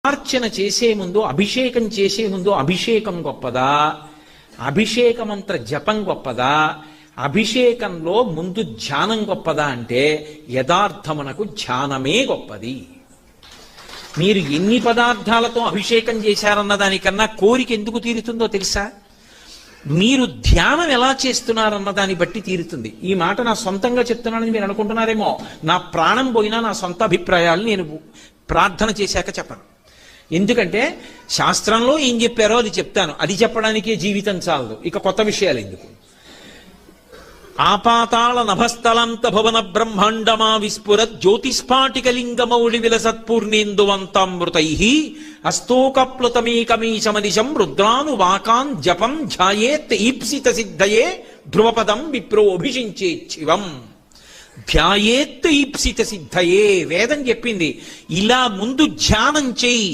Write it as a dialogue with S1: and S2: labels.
S1: నామార్చన చేసే ముందు, అభిషేకం చేసే ముందు అభిషేకం గొప్పదా, అభిషేక మంత్ర జపం గొప్పదా, అభిషేకంలో ముందు ధ్యానం గొప్పదా అంటే యథార్థమునకు ధ్యానమే గొప్పది. మీరు ఎన్ని పదార్థాలతో అభిషేకం చేశారన్న దానికన్నా కోరిక ఎందుకు తీరుతుందో తెలుసా? మీరు ధ్యానం ఎలా చేస్తున్నారన్న దాన్ని బట్టి తీరుతుంది. ఈ మాట నా సొంతంగా చెప్తున్నానని మీరు అనుకుంటున్నారేమో. నా ప్రాణం పోయినా నా సొంత అభిప్రాయాలు నేను ప్రార్థన చేశాక చెప్పను. ఎందుకంటే శాస్త్రంలో ఏం చెప్పారో అది చెప్తాను. అది చెప్పడానికే జీవితం చాలదు, ఇక కొత్త విషయాలు ఎందుకు. ఆపాతాళ నభస్థలంత భవన బ్రహ్మాండమా విస్ఫురత్ జ్యోతిస్ఫాటికలింగమౌళి విలసత్పూర్ణేందువంతామృతై అస్తోకప్లుతమేకమీశమనిశం రుద్రాను వాకాన్ జపం ధ్యాయేత్ ఈప్సిత సిద్ధయే ధ్రువపదం విప్రోభిషించేచ్చివం. ధ్యాయేత్ ఈప్సిత సిద్ధయే వేదం చెప్పింది. ఇలా ముందు ధ్యానం చేయి.